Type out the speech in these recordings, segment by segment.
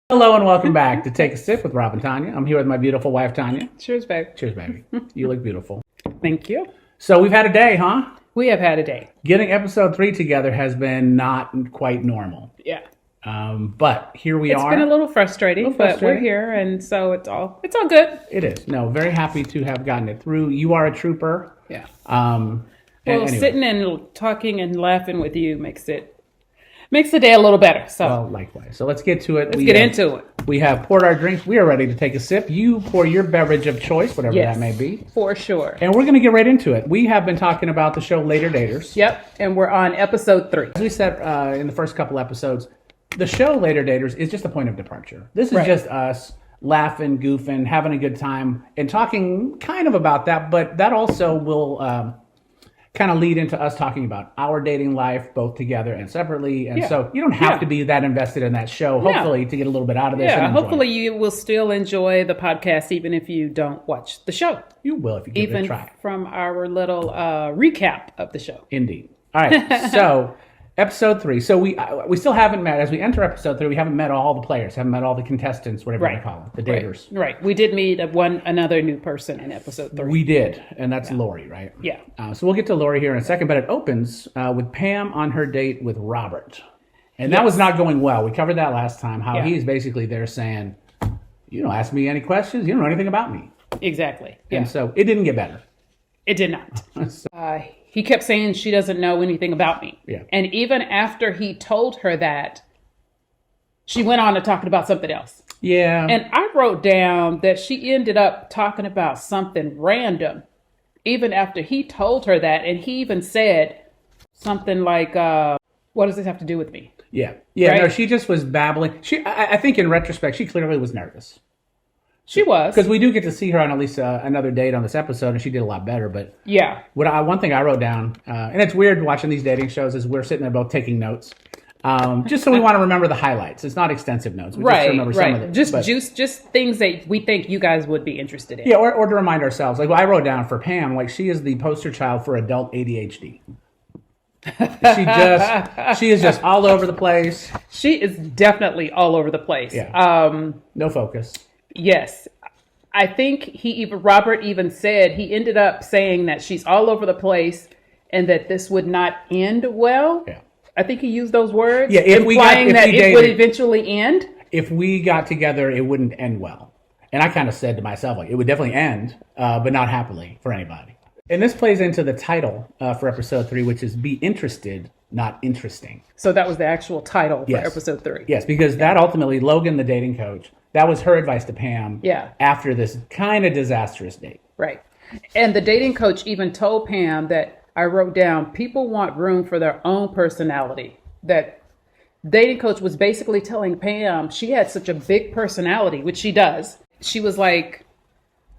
Hello and welcome back to Take a Sip with Rob and Tanya. I'm here with my beautiful wife, Tanya. Cheers, babe. Cheers, baby. You look beautiful. Thank you. So we've had a day, huh? We have had a day. Getting episode 3 together has been not quite normal. Yeah. But here we are. It's been a little frustrating, but we're here, and so it's all good. It is. No, very happy to have gotten it through. You are a trooper. Yeah. Anyway. Sitting and talking and laughing with you makes the day a little better. So well, likewise. So let's get to it. Let's get into it. We have poured our drinks. We are ready to take a sip. You pour your beverage of choice, whatever that may be. For sure. And we're going to get right into it. We have been talking about the show Later Daters. Yep. And we're on episode 3. As we said in the first couple episodes, the show Later Daters is just a point of departure. This is just us laughing, goofing, having a good time, and talking kind of about that. But that also will kind of lead into us talking about our dating life, both together and separately. And so you don't have to be that invested in that show, hopefully, to get a little bit out of this. Yeah, hopefully you will still enjoy the podcast, even if you don't watch the show. You will if you give it a try. Even from our little recap of the show. Indeed. All right, so episode 3. So we still haven't met, as we enter episode 3, we haven't met all the players, haven't met all the contestants, whatever they call them, the daters. Right. We did meet another new person in episode 3. We did, and that's Lori, right? Yeah. So we'll get to Lori here in a second, but it opens with Pam on her date with Robert. And that was not going well. We covered that last time, how he's basically there saying, you don't ask me any questions, you don't know anything about me. Exactly. And so it didn't get better. It did not. He kept saying she doesn't know anything about me. Yeah. And even after he told her that, she went on to talking about something else. Yeah. And I wrote down that she ended up talking about something random, even after he told her that. And he even said something like, what does this have to do with me? Yeah. Yeah. Right? No, she just was babbling. I think in retrospect, she clearly was nervous. She was. Because we do get to see her on at least another date on this episode, and she did a lot better. But yeah, one thing I wrote down, and it's weird watching these dating shows, is we're sitting there both taking notes, just so we want to remember the highlights. It's not extensive notes. We just remember some of them. Just things that we think you guys would be interested in. Yeah, or to remind ourselves. Like I wrote down for Pam, like she is the poster child for adult ADHD. She is just all over the place. She is definitely all over the place. Yeah. No focus. Yes. I think Robert even said, he ended up saying that she's all over the place and that this would not end well. Yeah. I think he used those words. Yeah, implying that it would eventually end. If we got together, it wouldn't end well. And I kind of said to myself, like, it would definitely end, but not happily for anybody. And this plays into the title for episode 3, which is Be Interested, Not Interesting. So that was the actual title for episode 3. Yes, because that ultimately, Logan, the dating coach, that was her advice to Pam after this kind of disastrous date. Right. And the dating coach even told Pam that, I wrote down, people want room for their own personality. That dating coach was basically telling Pam she had such a big personality, which she does. She was like,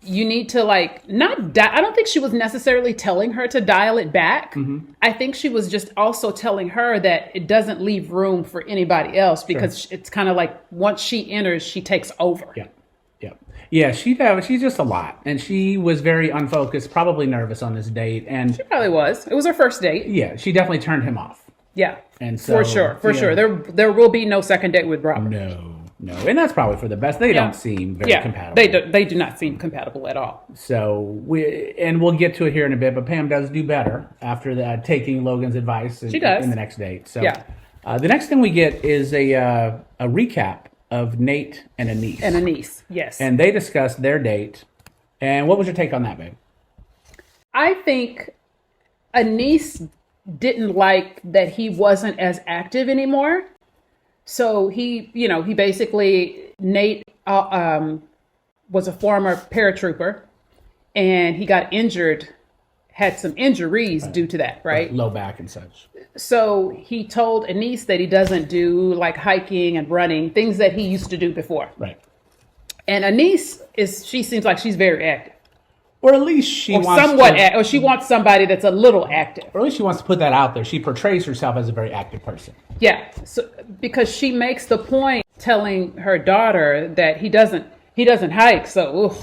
you need to I don't think she was necessarily telling her to dial it back. Mm-hmm. I think she was just also telling her that it doesn't leave room for anybody else because it's kind of like once she enters, she takes over. Yeah. Yeah. Yeah. She's just a lot. And she was very unfocused, probably nervous on this date. And she probably was. It was her first date. Yeah. She definitely turned him off. Yeah. And so, for sure. There will be no second date with Robert. No, and that's probably for the best. They don't seem very compatible. They do not seem compatible at all. So we'll get to it here in a bit, but Pam does do better after that, taking Logan's advice in the next date. So the next thing we get is a recap of Nate and Anise. And Anise, yes. And they discussed their date. And what was your take on that, babe? I think Anise didn't like that he wasn't as active anymore. So he basically, Nate was a former paratrooper and he got injured, had some injuries due to that, right? Low back and such. So he told Anise that he doesn't do like hiking and running, things that he used to do before. Right. And Anise she seems like she's very active. Or at least she wants somebody that's a little active. Or at least she wants to put that out there. She portrays herself as a very active person. Yeah, so because she makes the point telling her daughter that he doesn't hike. So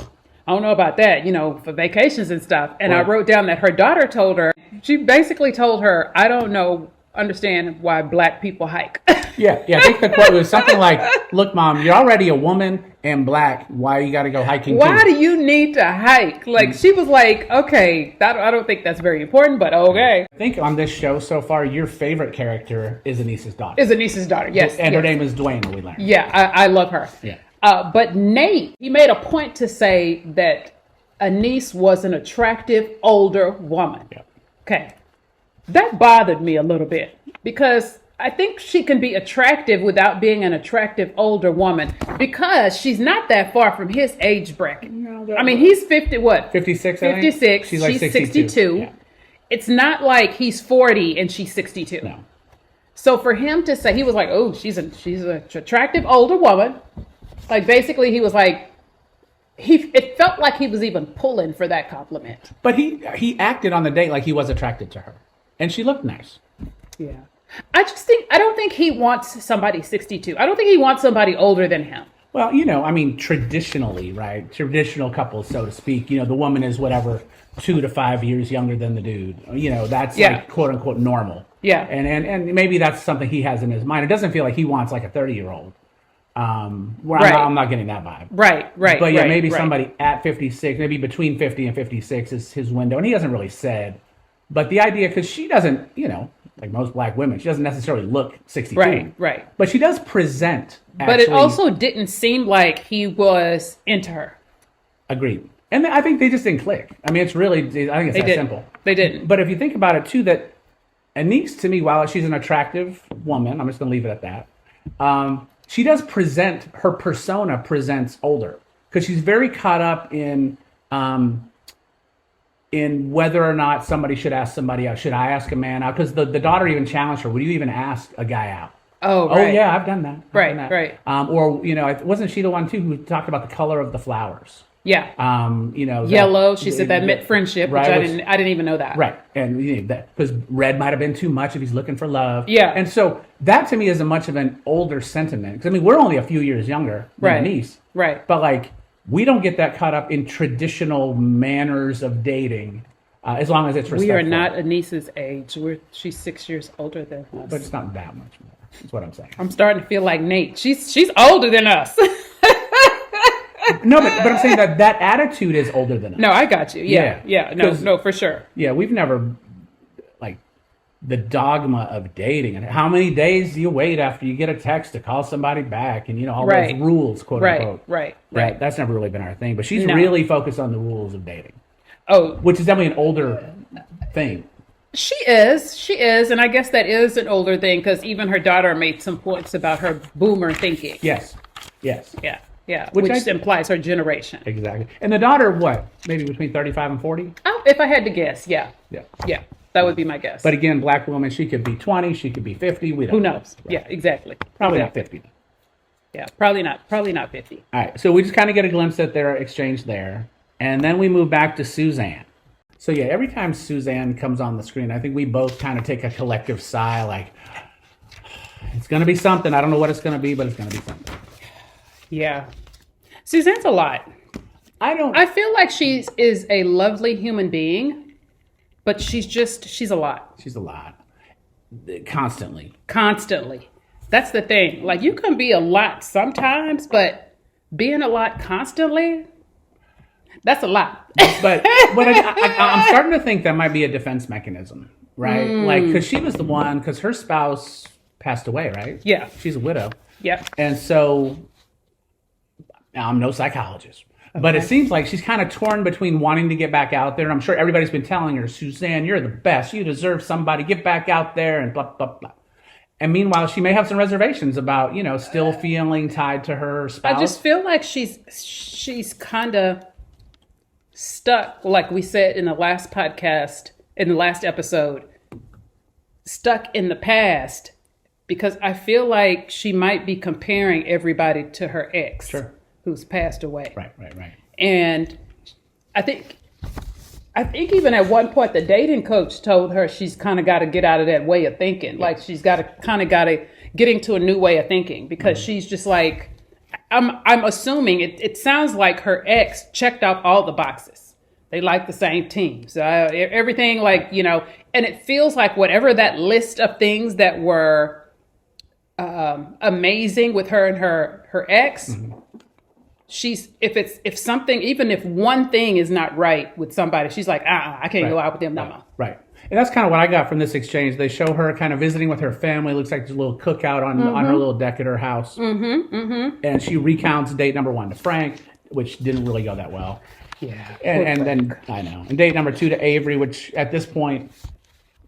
I don't know about that, for vacations and stuff. And I wrote down that her daughter she basically told her, I don't know understand why black people hike. Yeah. I think the quote was something like, "Look, Mom, you're already a woman and black. Why you got to go hiking? Why too?" do you need to hike? Like, she was like, okay, I don't think that's very important, but okay. I think on this show so far, your favorite character is Anise's daughter. Is Anise's daughter, yes. And yes. her name is Dwayne, we learned. Yeah, I love her. Yeah. But Nate, he made a point to say that Anise was an attractive older woman. Yeah. Okay. That bothered me a little bit because I think she can be attractive without being an attractive older woman because she's not that far from his age bracket. No, I mean, he's 50, what? 56, I think? 56. She's like she's 62. Yeah. It's not like he's 40 and she's 62. No. So for him to say, he was like, oh, she's an attractive older woman. Like, basically, he was like, it felt like he was even pulling for that compliment. But he acted on the date like he was attracted to her. And she looked nice. Yeah. I don't think he wants somebody 62. I don't think he wants somebody older than him. Well, I mean, traditionally, right? Traditional couples, so to speak, the woman is whatever, 2 to 5 years younger than the dude. That's like quote unquote normal. Yeah. And maybe that's something he has in his mind. It doesn't feel like he wants like a 30-year-old. Right. I'm not getting that vibe. Right. But yeah, maybe somebody at 56, maybe between 50 and 56 is his window. And he hasn't really said. But the idea, because she doesn't, like most black women, she doesn't necessarily look 62. Right. But she does present, actually. But it also didn't seem like he was into her. Agreed. And I think they just didn't click. I mean, I think it's that simple. They didn't. But if you think about it, too, that Anise, to me, while she's an attractive woman, I'm just going to leave it at that, she does present, her persona presents older. Because she's very caught up in whether or not somebody should ask somebody out. Should I ask a man out? Because the daughter even challenged her. Would you even ask a guy out? Oh, right. Oh, yeah, I've done that. Right. Or, wasn't she the one, too, who talked about the color of the flowers? Yeah. Yellow. She said that meant friendship, right, which I didn't even know that. Right. And because red might have been too much if he's looking for love. Yeah. And so that to me is a much of an older sentiment. Because, we're only a few years younger than Anise. Right. But, we don't get that caught up in traditional manners of dating. As long as it's respectful. We are not Anise's age. She's 6 years older than us. But it's not that much more. That's what I'm saying. I'm starting to feel like Nate. She's older than us. No, but I'm saying that attitude is older than us. No, I got you. Yeah. No, for sure. Yeah, we've never, the dogma of dating. And how many days do you wait after you get a text to call somebody back? And, all those rules, quote unquote. Right. That's never really been our thing. But she's really focused on the rules of dating. Oh, which is definitely an older thing. She is, and I guess that is an older thing because even her daughter made some points about her boomer thinking. Yes. Yeah, which implies her generation. Exactly. And the daughter, what? Maybe between 35 and 40? Oh, if I had to guess, yeah. That would be my guess. But again, black woman, she could be 20, she could be 50. We don't Who know. knows? Right. Yeah, exactly. Probably not 50. Yeah, probably not 50. All right, so we just kind of get a glimpse at their exchange there. And then we move back to Suzanne. So yeah, every time Suzanne comes on the screen, I think we both kind of take a collective sigh, like, it's going to be something. I don't know what it's going to be, but it's going to be something. Yeah. Suzanne's a lot. I feel like she is a lovely human being, but she's a lot. She's a lot. Constantly. That's the thing. Like, you can be a lot sometimes, but being a lot constantly, that's a lot. But I'm starting to think that might be a defense mechanism, right? Because she was the one, because her spouse passed away, right? Yeah. She's a widow. Yep. And so, I'm no psychologist, but it seems like she's kind of torn between wanting to get back out there. And I'm sure everybody's been telling her, Suzanne, you're the best. You deserve somebody. Get back out there and blah, blah, blah. And meanwhile, she may have some reservations about, still feeling tied to her spouse. I just feel like she's kind of stuck, like we said in the last podcast, in the last episode, stuck in the past, because I feel like she might be comparing everybody to her ex, who's passed away. Right. And I think even at one point, the dating coach told her she's kind of got to get out of that way of thinking. Like, she's got to get into a new way of thinking, because she's just like, I'm assuming it sounds like her ex checked off all the boxes. They like the same teams. Everything like, and it feels like whatever that list of things that were amazing with her and her ex, if something, even if one thing is not right with somebody, she's like, I can't go out with them no more. Right. And that's kind of what I got from this exchange. They show her kind of visiting with her family. Looks like there's a little cookout on her little deck at her house. And she recounts date number 1 to Frank, which didn't really go that well. Yeah. And then, I know. And date number 2 to Avery, which at this point,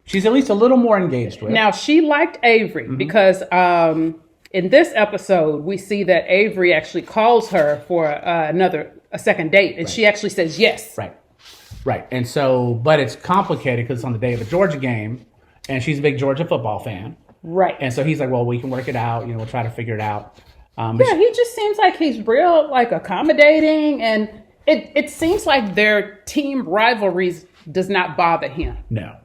she's at least a little more engaged with. Now, she liked Avery because in this episode, we see that Avery actually calls her for a second date. And she actually says yes. Right. And so, but it's complicated because it's on the day of a Georgia game, and she's a big Georgia football fan. Right. And so he's like, well, we can work it out. We'll try to figure it out. He just seems like he's real, like, accommodating. And it seems like their team rivalries does not bother him. No.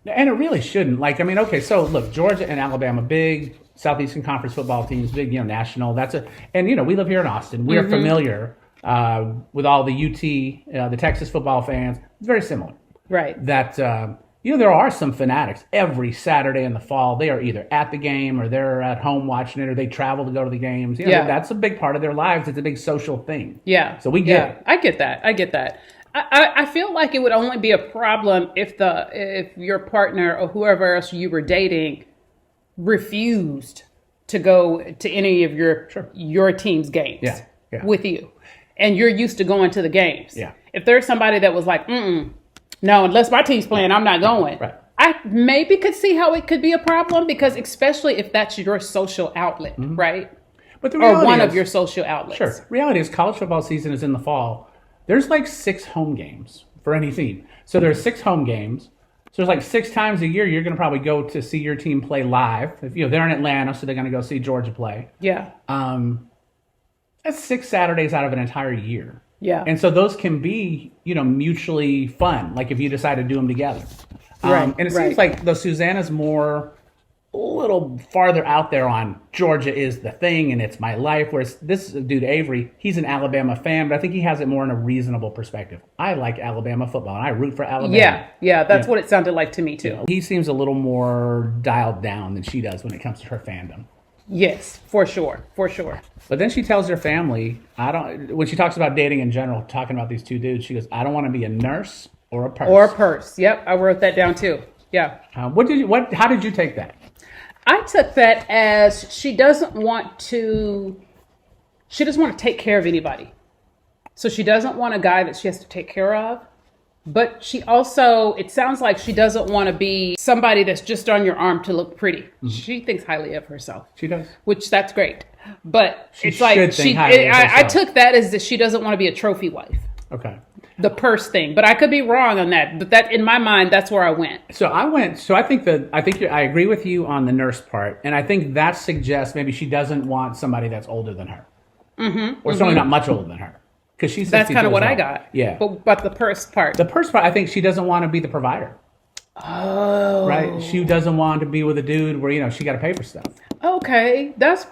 And it really shouldn't. Like, I mean, okay, so look, Georgia and Alabama, big Southeastern Conference football teams, big, national. And we live here in Austin. We're familiar with all the UT, the Texas football fans. It's very similar. Right. That, there are some fanatics every Saturday in the fall. They are either at the game or they're at home watching it or they travel to go to the games. That's a big part of their lives. It's a big social thing. Yeah. So we get it. I get that. I feel like it would only be a problem if your partner or whoever else you were dating refused to go to any of your team's games with you. And you're used to going to the games. Yeah. If there's somebody that was like, no, unless my team's playing, I'm not going. Right. I maybe could see how it could be a problem because especially if that's your social outlet, right? But the reality one of your social outlets. Sure. Reality is college football season is in the fall. There's like 6 home games for any team. So there's 6 home games. So there's like 6 times a year you're going to probably go to see your team play live. If they're in Atlanta, so they're going to go see Georgia play. Yeah. That's 6 Saturdays out of an entire year. Yeah. And so those can be, mutually fun. Like if you decide to do them together. And it seems like the Suzanne is more a little farther out there on Georgia is the thing and it's my life. Whereas this dude, Avery, he's an Alabama fan, but I think he has it more in a reasonable perspective. I like Alabama football and I root for Alabama. Yeah. That's what it sounded like to me too. He seems a little more dialed down than she does when it comes to her fandom. Yes, for sure. But then she tells her family, when she talks about dating in general, talking about these 2 dudes, she goes, I don't want to be a nurse or a purse. Yep, I wrote that down too. Yeah. How did you take that? I took that as she doesn't want to take care of anybody. So she doesn't want a guy that she has to take care of. But she also, it sounds like she doesn't want to be somebody that's just on your arm to look pretty. Mm-hmm. She thinks highly of herself. She does. Which that's great. But it's like, I took that as that she doesn't want to be a trophy wife. Okay. The purse thing. But I could be wrong on that. But that, in my mind, that's where I went. I agree with you on the nurse part. And I think that suggests maybe she doesn't want somebody that's older than her. Mm-hmm. Or certainly not much older than her. Because she's that's kind of what I got. Yeah. But the purse part. I think she doesn't want to be the provider. Oh. Right? She doesn't want to be with a dude where, she got to pay for stuff. Okay. That's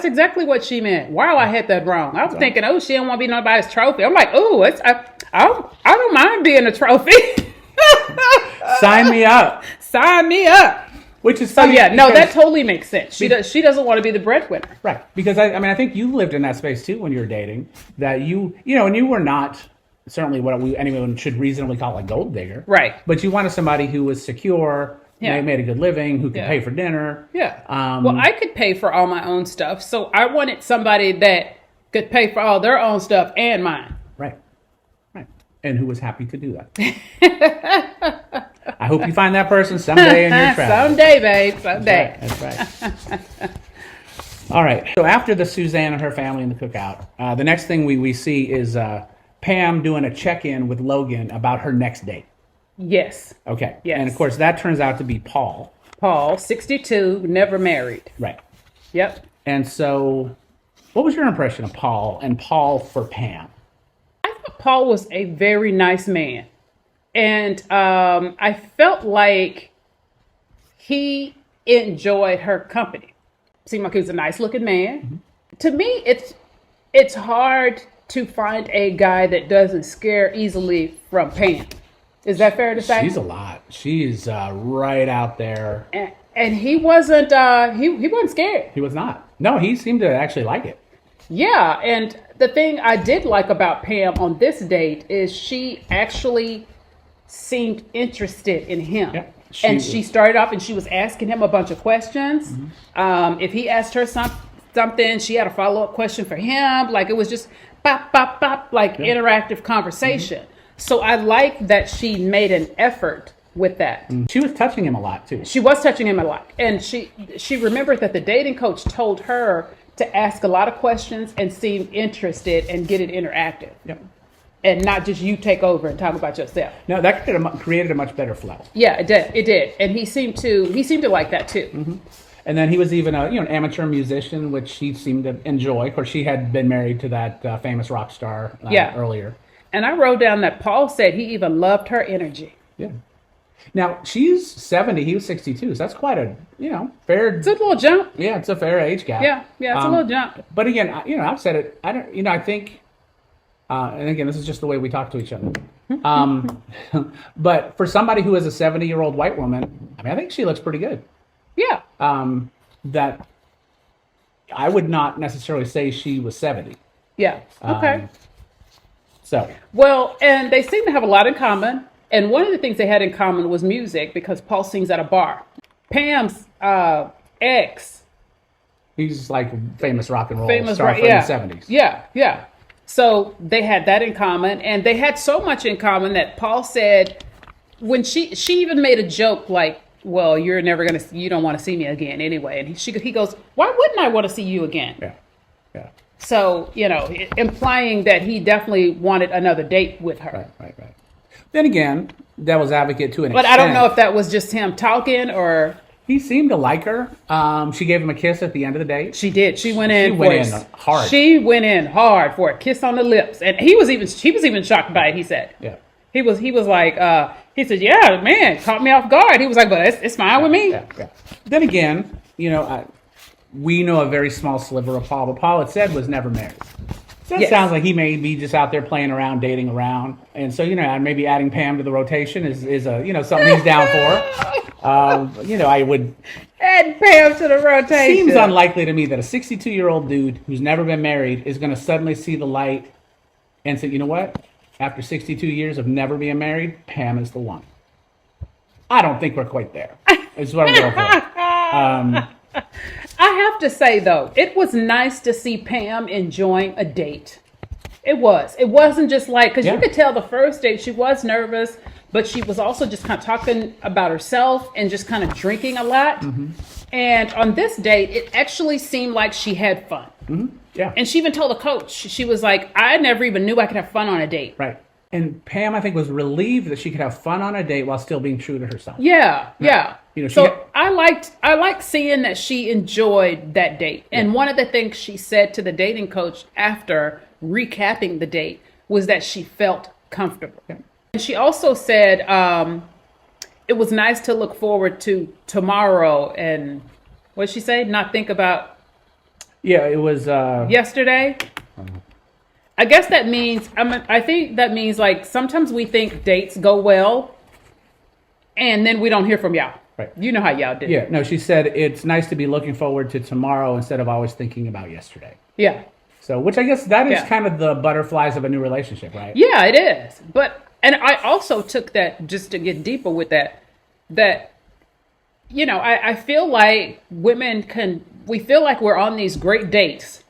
exactly what she meant. Wow, I had that wrong. I was thinking, she don't want to be nobody's trophy. I'm like, I don't mind being a trophy. Sign me up. Sign me up. Which is funny. That totally makes sense. She doesn't want to be the breadwinner. Right. Because I think you lived in that space too when you were dating, that and you were not certainly what anyone should reasonably call a gold digger. Right. But you wanted somebody who was secure, made a good living, who could pay for dinner. Yeah. Well, I could pay for all my own stuff. So I wanted somebody that could pay for all their own stuff and mine. Right. And who was happy to do that. I hope you find that person someday in your travels. Someday, babe. Someday. That's right. All right. So after the Suzanne and her family and the cookout, the next thing we see is Pam doing a check-in with Logan about her next date. Yes. Okay. Yes. And of course, that turns out to be Paul. Paul, 62, never married. Right. Yep. And so, what was your impression of Paul and Paul for Pam? I thought Paul was a very nice man. And I felt like he enjoyed her company. Seemed like he was a nice looking man. Mm-hmm. To me, it's hard to find a guy that doesn't scare easily from Pam. Is that fair to say? She's a lot. She's right out there. And he wasn't. He wasn't scared. He was not. No, he seemed to actually like it. Yeah, and the thing I did like about Pam on this date is she actually seemed interested in him. Yeah, she started off and she was asking him a bunch of questions. Mm-hmm. If he asked her something, she had a follow-up question for him. Like it was just pop, pop, pop, like interactive conversation. Mm-hmm. So I like that she made an effort with that. She was touching him a lot too. She was touching him a lot. And she remembered that the dating coach told her to ask a lot of questions and seem interested and get it interactive. Yep. And not just you take over and talk about yourself. No, that created a much better flow. Yeah, it did. It did. And he seemed to like that too. Mm-hmm. And then he was even an amateur musician, which she seemed to enjoy. Of course, she had been married to that famous rock star earlier. And I wrote down that Paul said he even loved her energy. Yeah. Now, she's 70, he was 62, so that's quite a, fair... It's a little jump. Yeah, it's a fair age gap. Yeah, it's a little jump. But again, I've said it, I think, and again, this is just the way we talk to each other. But for somebody who is a 70-year-old white woman, I think she looks pretty good. Yeah. That I would not necessarily say she was 70. Yeah, okay. Well, and they seem to have a lot in common. And one of the things they had in common was music because Paul sings at a bar. Pam's ex. He's like famous rock and roll star from the 70s. Yeah. So they had that in common. And they had so much in common that Paul said, when she even made a joke like, well, you don't want to see me again anyway. And he goes, why wouldn't I want to see you again? Yeah. So, implying that he definitely wanted another date with her. Right. Then again, devil's advocate to an extent. But I don't know if that was just him talking or... He seemed to like her. She gave him a kiss at the end of the date. She did. She went in hard. She went in hard for a kiss on the lips. And she was even shocked by it, he said. Yeah. He was like, he said, yeah, man, caught me off guard. He was like, but it's fine with me. Yeah. Then again, we know a very small sliver of Paul, but Paul had said was never married. So it sounds like he may be just out there playing around, dating around. And so, maybe adding Pam to the rotation is something he's down for. I would... Add Pam to the rotation. Seems unlikely to me that a 62-year-old dude who's never been married is going to suddenly see the light and say, you know what? After 62 years of never being married, Pam is the one. I don't think we're quite there. Is what I'm going for. I have to say, though, it was nice to see Pam enjoying a date. It was. It wasn't just like, because you could tell the first date she was nervous, but she was also just kind of talking about herself and just kind of drinking a lot. Mm-hmm. And on this date, it actually seemed like she had fun. Mm-hmm. Yeah. And she even told the coach, she was like, I never even knew I could have fun on a date. Right. And Pam, I think, was relieved that she could have fun on a date while still being true to herself. Yeah. I liked seeing that she enjoyed that date. And one of the things she said to the dating coach after recapping the date was that she felt comfortable. Yeah. And she also said it was nice to look forward to tomorrow and, what did she say? Not think about... Yeah, it was... yesterday? I guess that means, I think that means like sometimes we think dates go well and then we don't hear from y'all. Right. You know how y'all do. Yeah, no, she said it's nice to be looking forward to tomorrow instead of always thinking about yesterday. Yeah. So, which I guess that is kind of the butterflies of a new relationship, right? Yeah, it is. And I also took that, just to get deeper with that, I feel like we feel like we're on these great dates.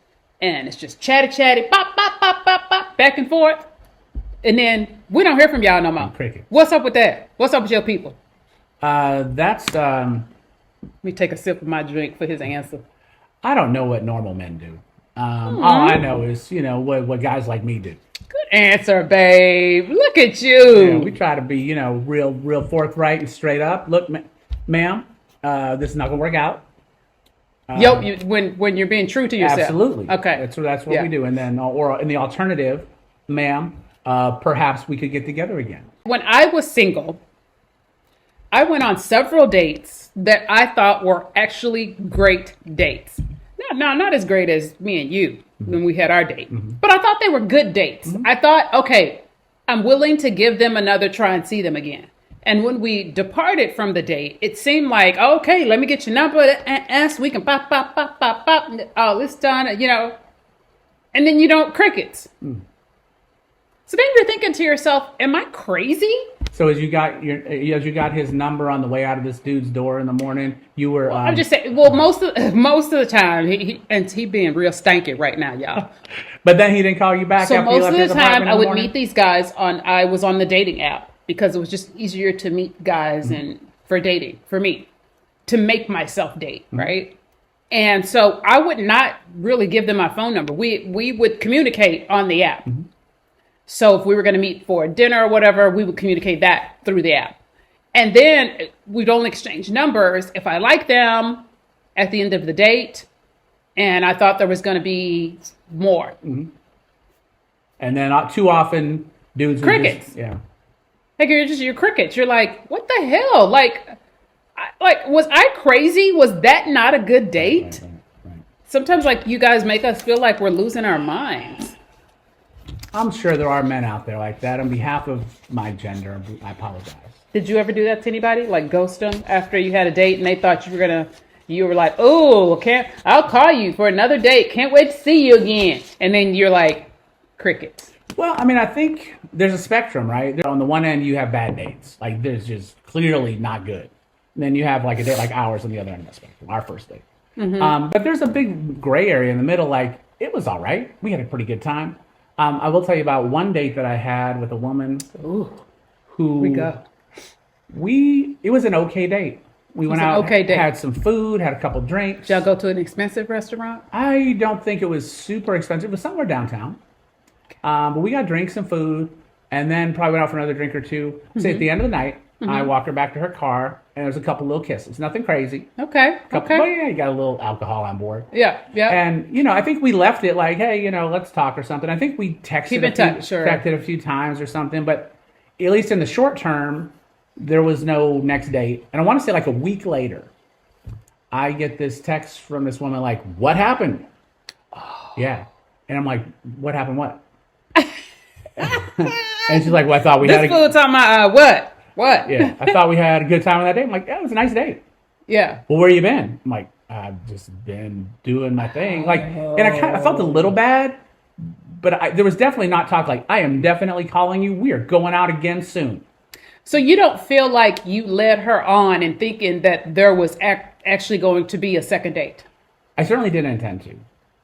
And it's just chatty, pop, back and forth. And then we don't hear from y'all no more. Cricket. What's up with that? What's up with your people? That's... Let me take a sip of my drink for his answer. I don't know what normal men do. All I know is, what guys like me do. Good answer, babe. Look at you. Yeah, we try to be, real forthright and straight up. Look, ma'am, this is not going to work out. When you're being true to yourself. Absolutely. Okay. That's what we do. And then, or in the alternative, ma'am, perhaps we could get together again. When I was single, I went on several dates that I thought were actually great dates. not as great as me and you when we had our date. But I thought they were good dates. I thought, okay, I'm willing to give them another try and see them again. And when we departed from the date, it seemed like, okay, let me get your number and we can pop. Oh, it's done, you know. And then you don't, crickets. So then you're thinking to yourself, am I crazy? So as you got his number on the way out of this dude's door in the morning, you were. Well, I'm just saying. Well, most of the time, he being real stanky right now, y'all. But then he didn't call you back. So after you most left of his the time, apartment I in the would morning? meet these guys I was on the dating app because it was just easier to meet guys and for dating for me to make myself date, right? And so I would not really give them my phone number. We would communicate on the app. So if we were going to meet for dinner or whatever, we would communicate that through the app. And then we'd only exchange numbers if I liked them at the end of the date and I thought there was going to be more. And then too often, dudes would Crickets. just, yeah. Like you're crickets. You're like, what the hell? Like, was I crazy? Was that not a good date? Right. Sometimes, like, you guys make us feel like we're losing our minds. I'm sure there are men out there like that. On behalf of my gender, I apologize. Did you ever do that to anybody? Like ghost them after you had a date and they thought you were like, oh, I'll call you for another date. Can't wait to see you again. And then you're like, crickets. Well, I mean, I think there's a spectrum, right? On the one end, you have bad dates. Like, there's just clearly not good. And then you have like a date like ours on the other end of the spectrum, our first date. But there's a big gray area in the middle. Like, it was all right. We had a pretty good time. I will tell you about one date that I had with a woman who it was an okay date. We went out, had some food, had a couple drinks. Did y'all go to an expensive restaurant? I don't think it was super expensive. It was somewhere downtown. But we got drinks and food, and then probably went out for another drink or two. So at the end of the night, I walked her back to her car, and there was a couple little kisses. Nothing crazy. Okay. But yeah, you got a little alcohol on board. Yeah. And, I think we left it like, hey, let's talk or something. I think we texted a few times or something. But at least in the short term, there was no next date. And I want to say like a week later, I get this text from this woman like, what happened? Oh. Yeah. And I'm like, what happened what? And she's like, well, I thought we had this fool talking about what? Yeah, I thought we had a good time on that date. I'm like, yeah, it was a nice date. Yeah. Well, where you been? I'm like, I've just been doing my thing. Like, and I felt a little bad, but there was definitely not talk like, I am definitely calling you. We are going out again soon. So you don't feel like you led her on and thinking that there was actually going to be a second date? I certainly didn't intend to.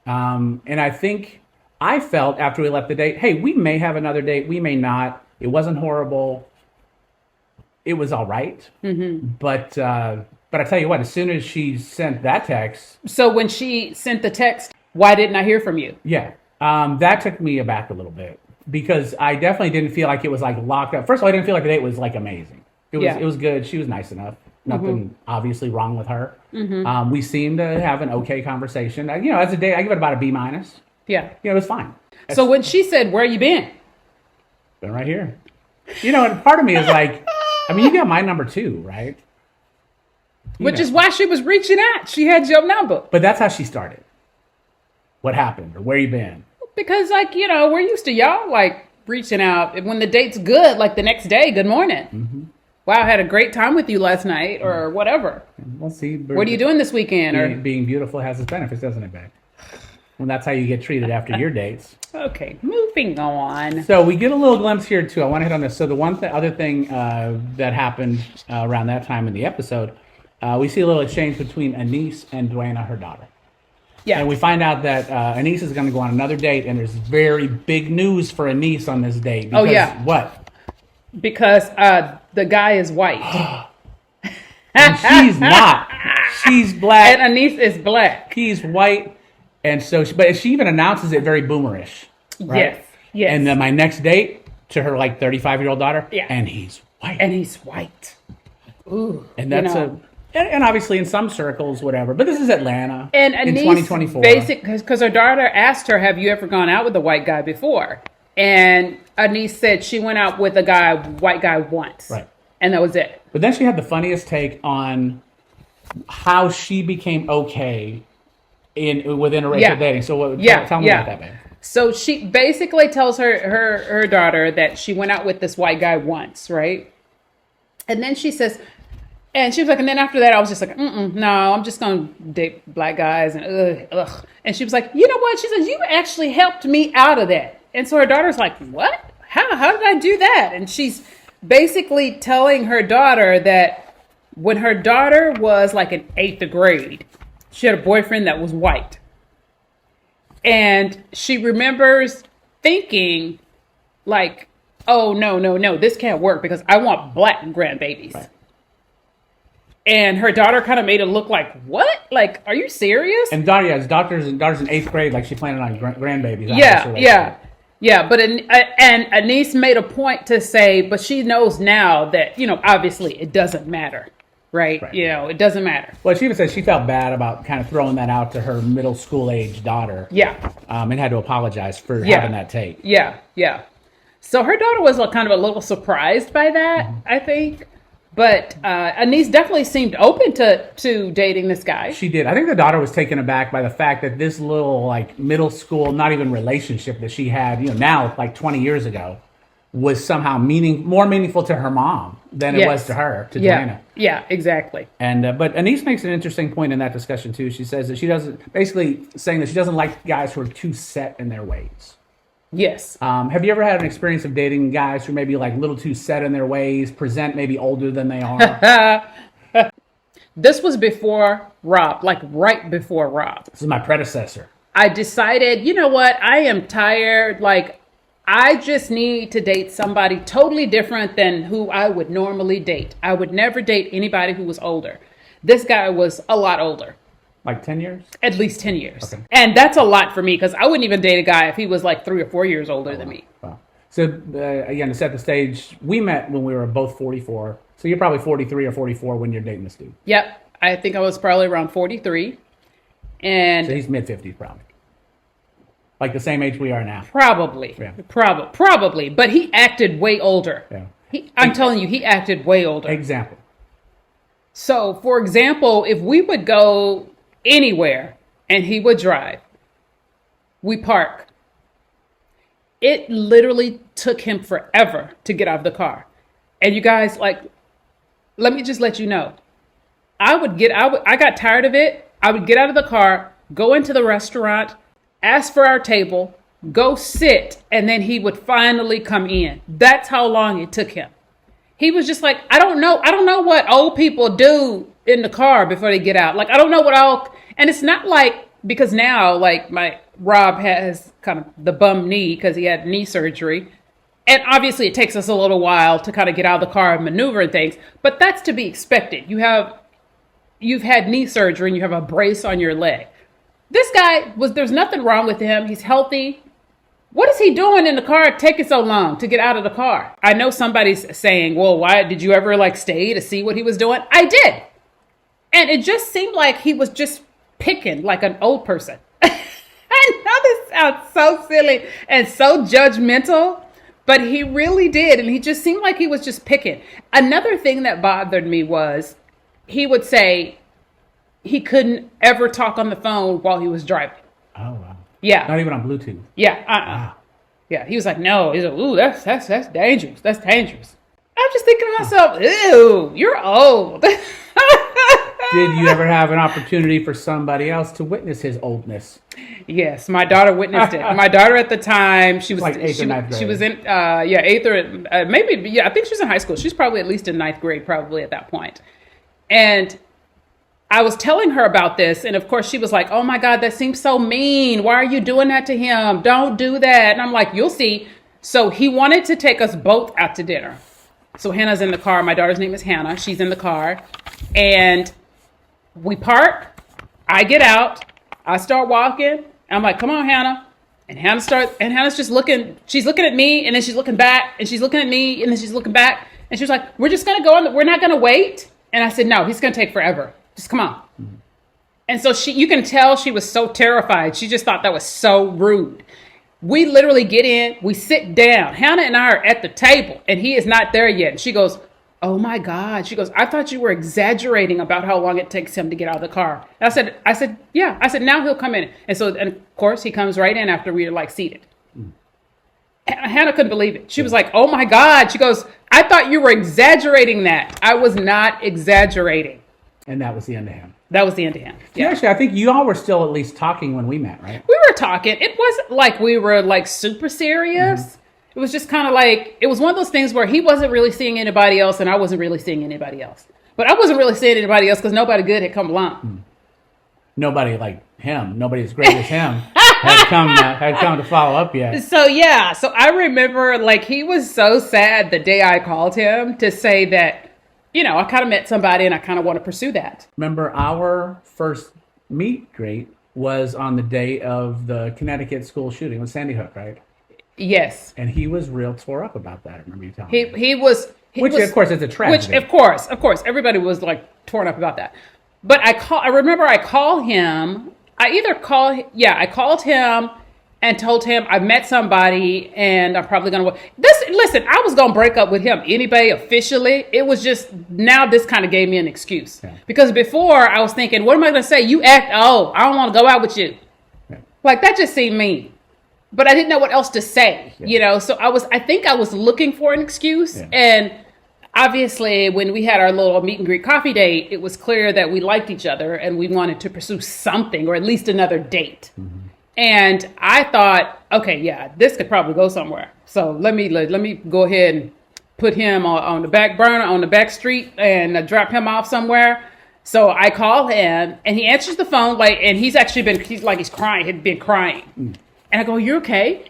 And I think I felt after we left the date, hey, we may have another date. We may not. It wasn't horrible. It was all right. But I tell you what, as soon as she sent that text. So when she sent the text, why didn't I hear from you? Yeah. That took me aback a little bit because I definitely didn't feel like it was like locked up. First of all, I didn't feel like the date was like amazing. It was good. She was nice enough. Nothing obviously wrong with her. We seemed to have an okay conversation. As a date, I give it about a B-. Yeah. It was fine. So when she said, where you been? Been right here. And part of me is like, I mean, you got my number too, right? Which is why she was reaching out. She had your number. But that's how she started. What happened or where you been? Because we're used to y'all like reaching out when the date's good, like the next day, good morning. Wow, I had a great time with you last night or whatever. We'll see. What are you doing this weekend? Being beautiful has its benefits, doesn't it, babe? Well, that's how you get treated after your dates. Okay, moving on. So we get a little glimpse here, too. I want to hit on this. So the other thing that happened around that time in the episode, we see a little exchange between Anise and 𝗪𝗯, her daughter. Yeah. And we find out that Anise is going to go on another date, and there's very big news for Anise on this date. Because, what? Because the guy is white. And she's not. She's black. And Anise is black. He's white. And so, but she even announces it very boomerish. Right? Yes. And then my next date to her 35-year-old daughter. Yeah. And he's white. And he's white. Ooh. And that's and obviously in some circles, whatever. But this is Atlanta and in 2024. Because her daughter asked her, have you ever gone out with a white guy before? And Anise said she went out with a white guy once. Right. And that was it. But then she had the funniest take on how she became okay within a racial dating. So tell me about that, babe. So she basically tells her daughter that she went out with this white guy once, right? And then she says, and she was like, and then after that, I was just like, no, I'm just going to date black guys and ugh. And she was like, you know what? She says, you actually helped me out of that. And so her daughter's like, what? How did I do that? And she's basically telling her daughter that when her daughter was like in 8th grade, she had a boyfriend that was white. And she remembers thinking like, oh, no, this can't work because I want black grandbabies. Right. And her daughter kind of made it look like, what? Like, are you serious? And daughter's in 8th grade, like she planning on grandbabies. Yeah. But and Anise made a point to say, but she knows now that, obviously it doesn't matter. Right. It doesn't matter. Well, she even said she felt bad about kind of throwing that out to her middle school age daughter. Yeah. And had to apologize for having that take. Yeah. So her daughter was kind of a little surprised by that, I think. But Anise definitely seemed open to dating this guy. She did. I think the daughter was taken aback by the fact that this little like middle school, not even relationship that she had, now like 20 years ago, was somehow more meaningful to her mom than it was to her, to Joanna. Yeah, exactly. And but Anise makes an interesting point in that discussion too. She says that she doesn't, basically saying that she doesn't like guys who are too set in their ways. Yes. Have you ever had an experience of dating guys who maybe like a little too set in their ways, present maybe older than they are? This was before Rob, like right before Rob. This is my predecessor. I decided, you know what? I am tired. Like, I just need to date somebody totally different than who I would normally date. I would never date anybody who was older. This guy was a lot older. Like 10 years? At least 10 years. Okay. And that's a lot for me because I wouldn't even date a guy if he was like 3 or 4 years older than me. Wow. So again, to set the stage, we met when we were both 44. So you're probably 43 or 44 when you're dating this dude. Yep. I think I was probably around 43. And so he's mid-50s probably. Like the same age we are now. Probably. Yeah. Probably. But he acted way older. Yeah. I'm telling you, he acted way older. Example. So, for example, if we would go anywhere and he would drive, we park. It literally took him forever to get out of the car. And you guys, like, let me just let you know. I got tired of it. I would get out of the car, go into the restaurant, ask for our table, go sit, and then he would finally come in. That's how long it took him. He was just like, I don't know what old people do in the car before they get out. Like, I don't know and it's not like, because now, like, Rob has kind of the bum knee because he had knee surgery. And obviously it takes us a little while to kind of get out of the car and maneuver and things, but that's to be expected. You've had knee surgery and you have a brace on your leg. This guy there's nothing wrong with him. He's healthy. What is he doing in the car taking so long to get out of the car? I know somebody's saying, well, why did you ever like stay to see what he was doing? I did. And it just seemed like he was just picking like an old person. I know this sounds so silly and so judgmental, but he really did. And he just seemed like he was just picking. Another thing that bothered me was he would say he couldn't ever talk on the phone while he was driving. Oh, wow. Yeah. Not even on Bluetooth. Yeah. Wow. Yeah. He was like, no. He's like, ooh, that's dangerous. That's dangerous. I'm just thinking to myself, ew, you're old. Did you ever have an opportunity for somebody else to witness his oldness? Yes, my daughter witnessed it. My daughter at the time, she was like 8th or 9th grade. She was in 8th or maybe I think she was in high school. She's probably at least in 9th grade, probably at that point. And I was telling her about this, and of course she was like, oh my God, that seems so mean. Why are you doing that to him? Don't do that. And I'm like, you'll see. So he wanted to take us both out to dinner. So Hannah's in the car. My daughter's name is Hannah. She's in the car. And we park. I get out. I start walking. I'm like, come on, Hannah. And Hannah's just looking. She's looking at me, and then she's looking back, and she's looking at me, and then she's looking back. And she's like, we're just going to go we're not going to wait. And I said, no, he's going to take forever. Just come on. Mm-hmm. And so you can tell she was so terrified. She just thought that was so rude. We literally get in, we sit down. Hannah and I are at the table and he is not there yet. And she goes, oh my God. She goes, I thought you were exaggerating about how long it takes him to get out of the car. And I said, yeah. I said, now he'll come in. And of course, he comes right in after we were like seated. Hannah couldn't believe it. She was like, oh my God. She goes, I thought you were exaggerating that. I was not exaggerating. And that was the end of him. That was the end of him. Yeah. Actually, I think you all were still at least talking when we met, right? We were talking. It wasn't like we were like super serious. Mm-hmm. It was just kind of like, it was one of those things where he wasn't really seeing anybody else and I wasn't really seeing anybody else. But I wasn't really seeing anybody else because nobody good had come along. Nobody like him, nobody as great as him had come to follow up yet. So yeah, so I remember like he was so sad the day I called him to say that, you know, I kind of met somebody and I kind of want to pursue that. Remember our first meet great was on the day of the Connecticut school shooting with Sandy Hook, right? Yes. And he was real tore up about that. I remember you telling me. He was, of course is a tragedy. Which of course, everybody was like torn up about that. But I remember I called him. I called him and told him I met somebody and I'm probably going to listen, I was going to break up with him anyway officially. It was just now this kind of gave me an excuse. Yeah. Because before I was thinking, what am I going to say? I don't want to go out with you. Yeah. Like that just seemed mean. But I didn't know what else to say, you know? So I think I was looking for an excuse. Yeah. And obviously when we had our little meet and greet coffee date, it was clear that we liked each other and we wanted to pursue something or at least another date. Mm-hmm. And I thought, okay, yeah, this could probably go somewhere. So let me go ahead and put him on the back burner, on the back street and drop him off somewhere. So I call him and he answers the phone and he's crying, had been crying. Mm. And I go, you okay?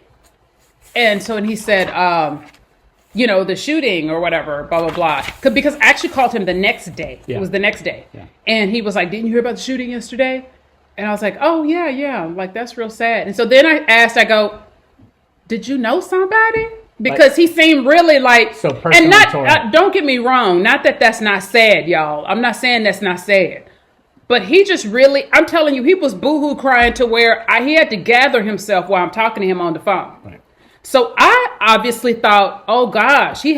And he said, you know, the shooting or whatever, blah, blah, blah. Because I actually called him the next day. Yeah. It was the next day. Yeah. And he was like, didn't you hear about the shooting yesterday? And I was like, oh, yeah. I'm like, that's real sad. And so then I go, did you know somebody? Because he seemed really like, so personally, and don't get me wrong. Not that that's not sad, y'all. I'm not saying that's not sad. But he just really, I'm telling you, he was boohoo crying to where he had to gather himself while I'm talking to him on the phone. Right. So I obviously thought, oh gosh, he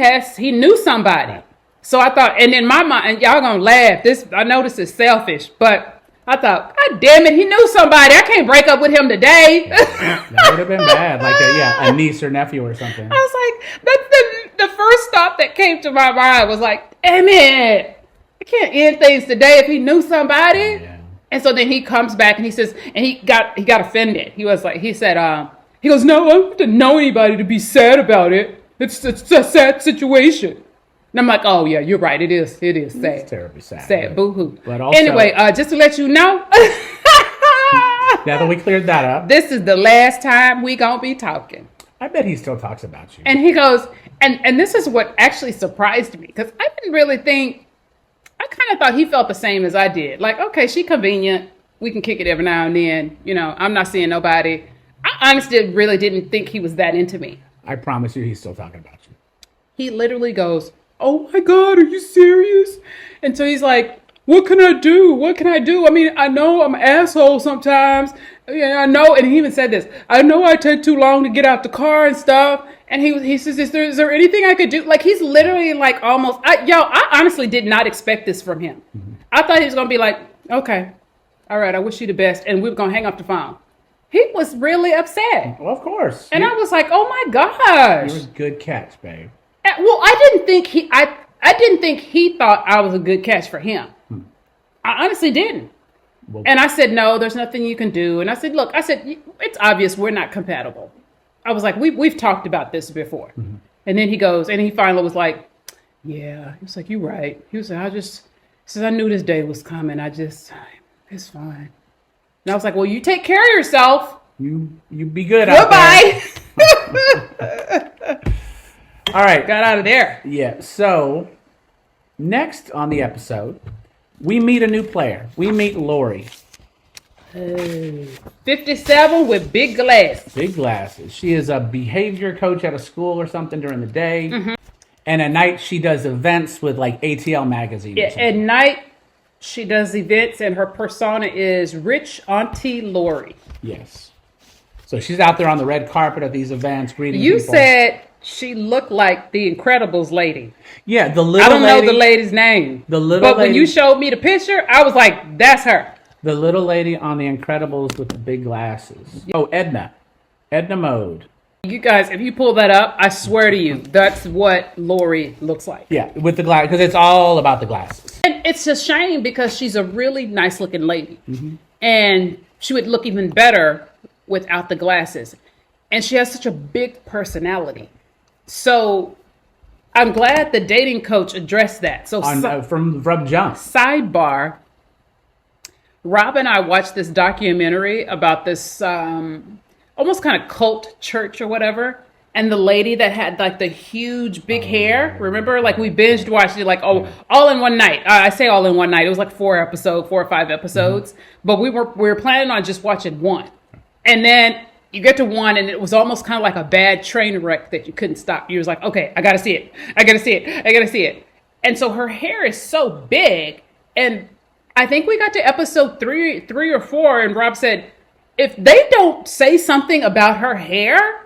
knew somebody. Right. So I thought, and in my mind, and y'all gonna laugh, I know this is selfish, but I thought, God damn it, he knew somebody. I can't break up with him today. Yeah, that would have been bad, like a niece or nephew or something. I was like, that's the first thought that came to my mind was like, damn it. I can't end things today if he knew somebody. Yeah. And so then he comes back and he says, and he got offended. He goes, no, I don't have to know anybody to be sad about it. It's a sad situation. And I'm like, oh yeah, you're right. It is sad. It's terribly sad. Sad, boo-hoo. But also, anyway, just to let you know. Now that we cleared that up. This is the last time we gonna be talking. I bet he still talks about you. And he goes, and this is what actually surprised me. Because I didn't really think, I kind of thought he felt the same as I did. Like, okay, she convenient. We can kick it every now and then. You know, I'm not seeing nobody. I honestly really didn't think he was that into me. I promise you he's still talking about you. He literally goes, oh my God, are you serious? And so he's like, what can I do? What can I do? I mean, I know I'm an asshole sometimes. Yeah, I know. And he even said this. I know I take too long to get out the car and stuff. And he says, is there anything I could do? Like, he's literally like almost, I honestly did not expect this from him. Mm-hmm. I thought he was going to be like, okay, all right, I wish you the best. And we were going to hang up the phone. He was really upset. Well, of course. And I was like, oh my gosh. You was a good catch, babe. Well, I didn't think he thought I was a good catch for him. I honestly didn't. Well, and I said, no, there's nothing you can do. And I said, look, it's obvious we're not compatible. I was like, we've talked about this before. Mm-hmm. And then he goes, and he finally was like, yeah. He was like, you're right. He was like, I knew this day was coming. It's fine. And I was like, well, you take care of yourself. You be good. Goodbye. All right. Got out of there. Yeah. So next on the episode, we meet a new player. We meet Lori. 57 with big glasses. Big glasses. She is a behavior coach at a school or something during the day. Mm-hmm. And at night, she does events with like ATL magazine. Yeah, at night, she does events and her persona is Rich Auntie Lori. Yes. So she's out there on the red carpet at these events greeting You people. said she looked like the Incredibles lady. Yeah, the little I don't lady, know the lady's name. The little but lady, when you showed me the picture, I was like, that's her. The little lady on the Incredibles with the big glasses. Oh, Edna Mode. You guys, if you pull that up, I swear to you, that's what Lori looks like. Yeah, with the glass, because it's all about the glasses. And it's a shame because she's a really nice looking lady. And she would look even better without the glasses. And she has such a big personality. So I'm glad the dating coach addressed that. So from jump. Sidebar, Rob and I watched this documentary about this almost kind of cult church or whatever. And the lady that had like the huge big hair, remember? Like we binged watched it like, all in one night. I say all in one night. It was like 4 or 5 episodes. But we were planning on just watching one. And then you get to one and it was almost kind of like a bad train wreck that you couldn't stop. You was like, okay, I got to see it. I got to see it. I got to see it. And so her hair is so big. And I think we got to episode three or 4. And Rob said, if they don't say something about her hair,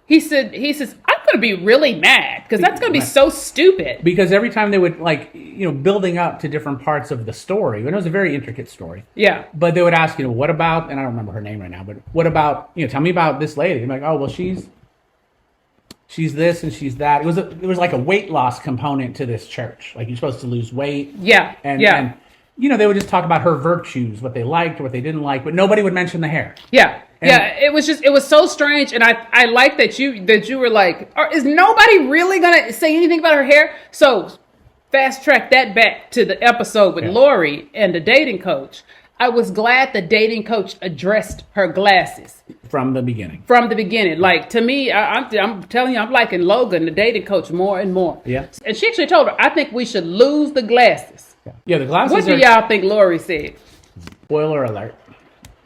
he says, I'm going to be really mad because that's going to be so stupid. Because every time they would building up to different parts of the story, and it was a very intricate story. Yeah. But they would ask, what about, and I don't remember her name right now, but what about, tell me about this lady. I'm like, oh, well, she's this and she's that. It was like a weight loss component to this church. Like you're supposed to lose weight. Yeah. And they would just talk about her virtues, what they liked, what they didn't like, but nobody would mention the hair. Yeah. It was so strange. And I like that you were like, is nobody really going to say anything about her hair? So fast track that back to the episode with Lori and the dating coach. I was glad the dating coach addressed her glasses. From the beginning. Like, to me, I'm telling you, I'm liking Logan, the dating coach, more and more. Yeah. And she actually told her, I think we should lose the glasses. Yeah, the glasses. What do y'all think Lori said? Spoiler alert.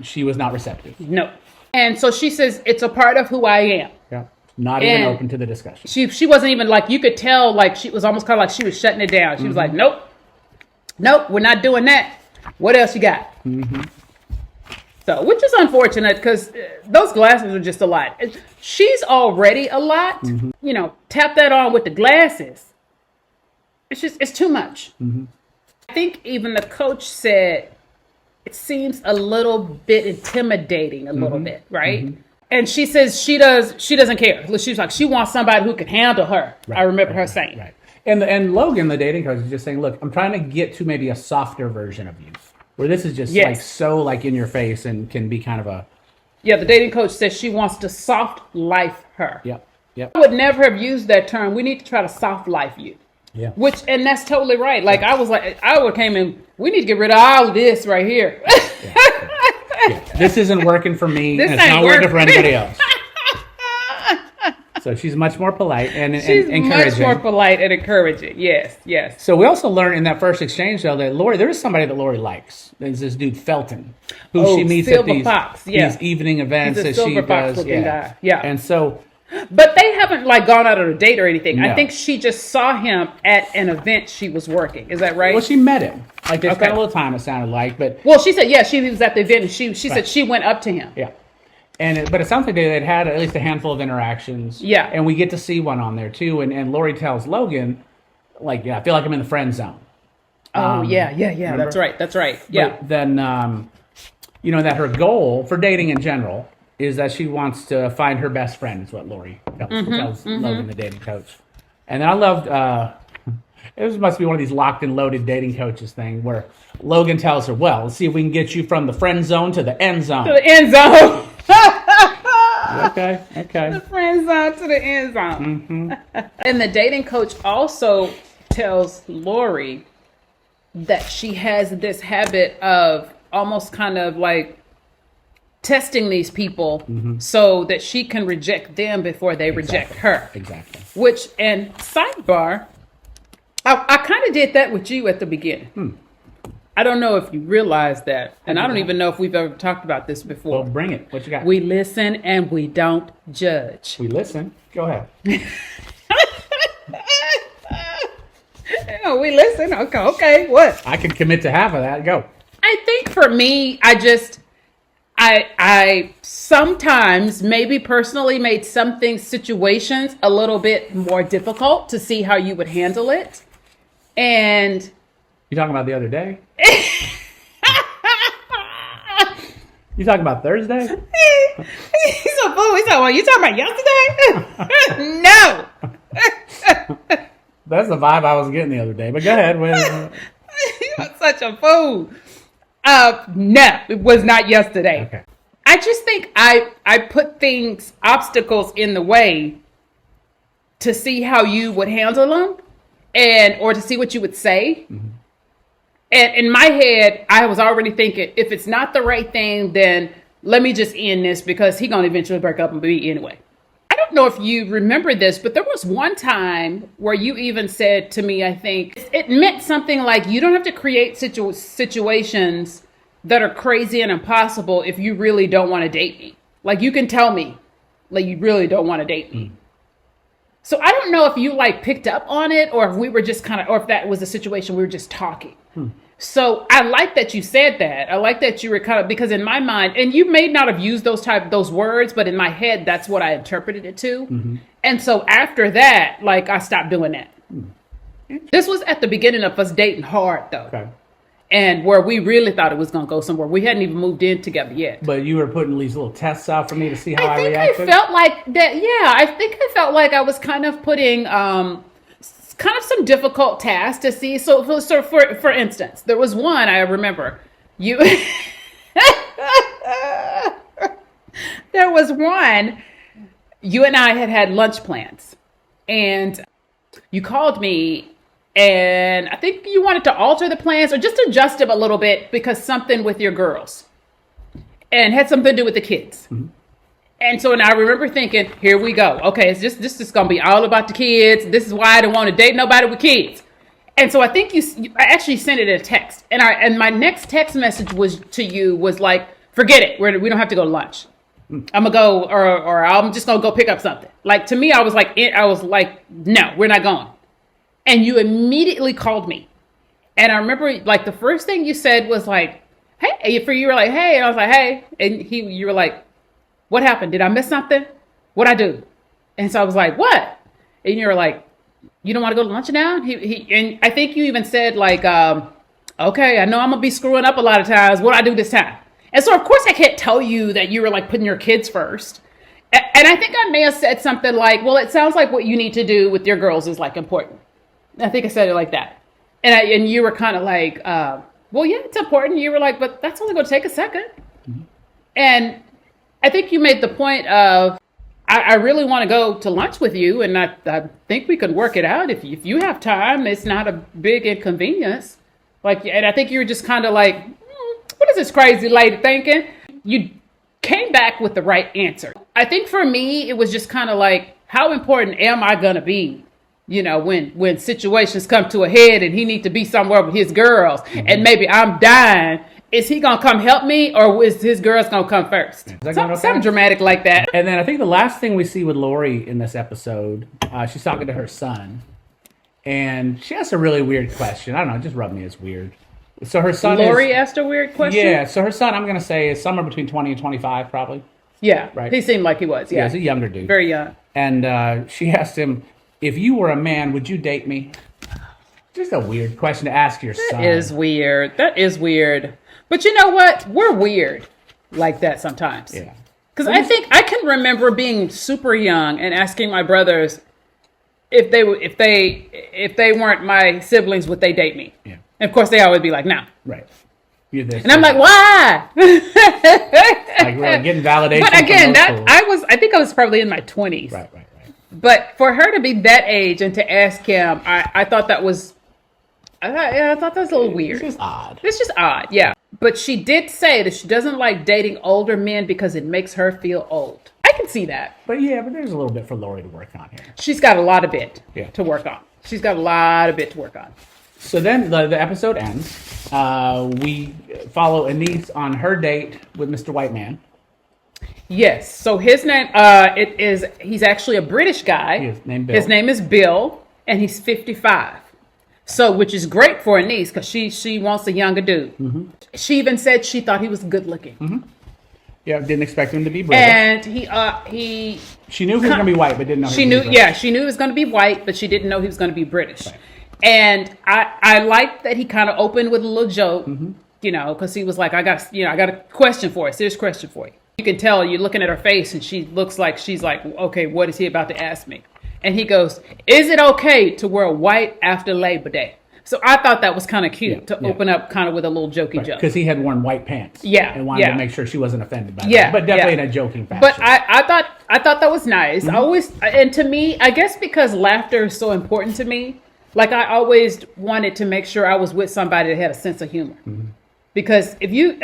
She was not receptive. No. And so she says, it's a part of who I am. Yeah. Not even open to the discussion. She wasn't even like, you could tell, like, she was almost kind of like she was shutting it down. She was like, nope, we're not doing that. What else you got? So, which is unfortunate because those glasses are just a lot. She's already a lot. Tap that on with the glasses. It's too much. I think even the coach said it seems a little bit intimidating, a little bit, right? And she says she doesn't care. She's like, she wants somebody who can handle her. Right, I remember her saying. Right. And Logan, the dating coach, is just saying, look, I'm trying to get to maybe a softer version of you, where this is just like so like in your face and can be kind of a. Yeah, the dating coach says she wants to soft life her. Yep. I would never have used that term. We need to try to soft life you. Yeah. And that's totally right. Like I was like, I would came in. We need to get rid of all of this right here. This isn't working for me. This and it's not working for anybody else. So she's much more polite and encouraging. Much more polite and encouraging. Yes. So we also learned in that first exchange, though, that there is somebody that Lori likes. There's this dude Felton, who she meets at these evening events that she does. Guy. And so. But they haven't like gone out on a date or anything. No. I think she just saw him at an event she was working. Is that right? Well, she met him. Like they spent a little time. It sounded like, but she said she was at the event. And she said she went up to him. Yeah, but it sounds like they'd had at least a handful of interactions. Yeah, and we get to see one on there too. And Lori tells Logan, like, I feel like I'm in the friend zone. Yeah. Remember? That's right. Yeah. But then, that her goal for dating in general is that she wants to find her best friend, is what Lori tells Logan, the dating coach. And then I loved, it must be one of these locked and loaded dating coaches thing where Logan tells her, well, let's see if we can get you from the friend zone to the end zone. To the end zone. Okay. The friend zone to the end zone. And the dating coach also tells Lori that she has this habit of almost kind of like testing these people so that she can reject them before they reject her. Exactly. Which, and sidebar, I kind of did that with you at the beginning. I don't know if you realize that. And I don't even know if we've ever talked about this before. Well, bring it. What you got? We listen and we don't judge. We listen. Go ahead. We listen. Okay. What? I can commit to half of that. Go. I think for me, I I sometimes maybe personally made situations a little bit more difficult to see how you would handle it. And you talking about the other day? You talking about Thursday? He's so fool. He's like, you talking about yesterday? No. That's the vibe I was getting the other day. But go ahead. You're such a fool. No, it was not yesterday. Okay. I just think I put obstacles in the way to see how you would handle them or to see what you would say. Mm-hmm. And in my head, I was already thinking, if it's not the right thing, then let me just end this because he's going to eventually break up and be anyway. I don't know if you remember this, but there was one time where you even said to me, I think, it meant something like you don't have to create situations that are crazy and impossible if you really don't want to date me. Like, you can tell me, like, you really don't want to date me. So I don't know if you, like, picked up on it or if we were just or if that was a situation we were just talking. So I like that you said that. I like that you were because in my mind, and you may not have used those words, but in my head, that's what I interpreted it to. Mm-hmm. And so after that, like, I stopped doing that. This was at the beginning of us dating hard, though. Okay. And where we really thought it was going to go somewhere. We hadn't even moved in together yet. But you were putting these little tests out for me to see how I reacted? I felt like that, yeah. I think I felt like I was kind of putting kind of some difficult tasks to see. So for instance, there was one I remember. There was one, you and I had lunch plans. And you called me. And I think you wanted to alter the plans or just adjust them a little bit because something with your girls and had something to do with the kids. Mm-hmm. And so, and I remember thinking, here we go. Okay, this is going to be all about the kids. This is why I don't want to date nobody with kids. And so I think I actually sent it in a text. And my next text message to you was like, forget it. We don't have to go to lunch. I'm going to go or I'm just going to go pick up something. Like, to me, I was like, no, we're not going. And you immediately called me. And I remember, like, the first thing you said was like, hey, you were like, hey. And I was like, hey. And you were like, what happened? Did I miss something? What'd I do? And so I was like, what? And you were like, you don't want to go to lunch now? And I think you even said, like, okay, I know I'm going to be screwing up a lot of times. What'd I do this time? And so, of course, I can't tell you that you were, like, putting your kids first. And I think I may have said something like, well, it sounds like what you need to do with your girls is, like, important. I think I said it like that. And you were kind of like, well, yeah, it's important. You were like, but that's only going to take a second. Mm-hmm. And I think you made the point of, I really want to go to lunch with you. And I think we could work it out. If you have time, it's not a big inconvenience. Like, and I think you were just kind of like, what is this crazy lady thinking? You came back with the right answer. I think for me, it was just kind of like, how important am I going to be? You know, when situations come to a head and he needs to be somewhere with his girls, mm-hmm. and maybe I'm dying, is he going to come help me or is his girls going to come first? Something dramatic like that. And then I think the last thing we see with Lori in this episode, she's talking to her son. And she asks a really weird question. I don't know, it just rubbed me as weird. So her son Lori asked a weird question? Yeah, so her son, I'm going to say, is somewhere between 20 and 25 probably. Yeah, right. He seemed like he was, yeah. Yeah, he's a younger dude. Very young. And she asked him, if you were a man, would you date me? Just a weird question to ask your son. That is weird. But you know what? We're weird like that sometimes. Yeah. Because I think I can remember being super young and asking my brothers if they weren't my siblings, would they date me? Yeah. And of course, they always be like, no. Right. You're this. And I'm like, why? Like we're getting validation. But again, I think I was probably in my 20s. Right. But for her to be that age and to ask him, I thought that was, I thought that was a little weird. It's just odd, yeah. But she did say that she doesn't like dating older men because it makes her feel old. I can see that. But there's a little bit for Lori to work on here. She's got a lot of bit to work on. So then the episode ends. We follow Anise on her date with Mr. White Man. Yes. So his name, he's actually a British guy. His name is Bill, and he's 55. So, which is great for Anise because she wants a younger dude. Mm-hmm. She even said she thought he was good looking. Mm-hmm. Yeah, didn't expect him to be British. And She knew he was going to be white, but didn't know she he knew was British. yeah, she knew he was going to be white, but she didn't know he was going to be British. Right. And I liked that he kind of opened with a little joke, because he was like, I got a question for you, serious question for you. You can tell you're looking at her face, and she looks like she's like, okay, what is he about to ask me? And he goes, is it okay to wear white after Labor Day? So I thought that was kind of cute to open up kind of with a little jokey joke. Because he had worn white pants. Yeah. And wanted to make sure she wasn't offended by that. But definitely in a joking fashion. But I thought that was nice. And to me, I guess because laughter is so important to me, like I always wanted to make sure I was with somebody that had a sense of humor. Because you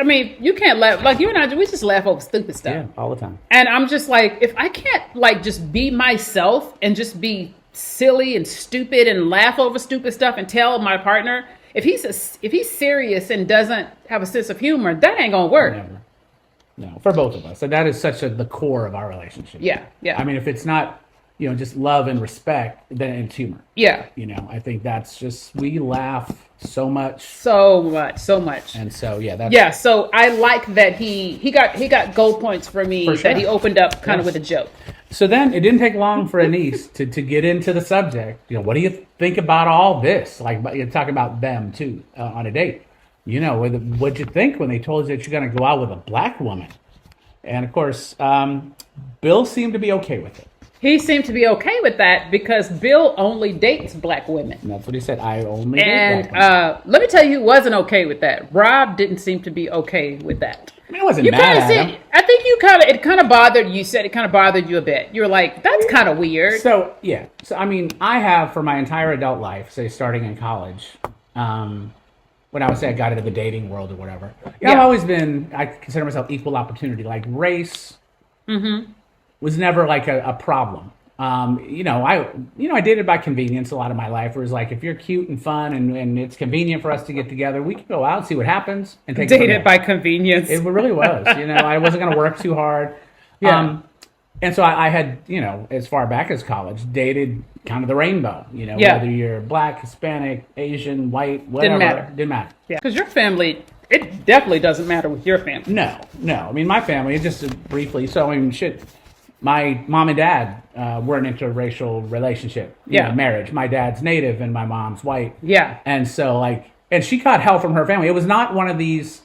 can't laugh. Like you and I, we just laugh over stupid stuff. Yeah, all the time. And I'm just like, if I can't like just be myself and just be silly and stupid and laugh over stupid stuff and tell my partner, if he's serious and doesn't have a sense of humor, that ain't gonna work. Never. No, for both of us. So that is the core of our relationship. Yeah. I mean, if it's not, just love and respect, then it's humor. Yeah. I think that's just, we laugh so much. So much. And so, that's. Yeah, so I like that he got gold points for me For sure. that he opened up kind of with a joke. So then it didn't take long for Anise to get into the subject. What do you think about all this? Like, you're talking about them too on a date. What'd you think when they told you that you're going to go out with a black woman? And of course, Bill seemed to be okay with it. He seemed to be okay with that because Bill only dates black women. And that's what he said. I only date black women. Let me tell you who wasn't okay with that. Rob didn't seem to be okay with that. I mean, I wasn't mad at him. I think it kind of bothered you. Said it kind of bothered you a bit. You were like, that's kind of weird. So, yeah. So, I mean, I have for my entire adult life, say starting in college, when I would say I got into the dating world or whatever, I've always I consider myself equal opportunity. Like race was never like a problem. I dated by convenience a lot of my life. Where it was like, if you're cute and fun and it's convenient for us to get together, we can go out and see what happens and take dated by convenience. It really was. I wasn't going to work too hard. Yeah. And so I had, as far back as college, dated kind of the rainbow. Whether you're black, Hispanic, Asian, white, whatever. Didn't matter. Yeah. Because your family, it definitely doesn't matter with your family. No. I mean, my family, just briefly. So, I mean, shit. My mom and dad were an interracial relationship, marriage. My dad's Native and my mom's white. Yeah. And so, and she got hell from her family. It was not one of these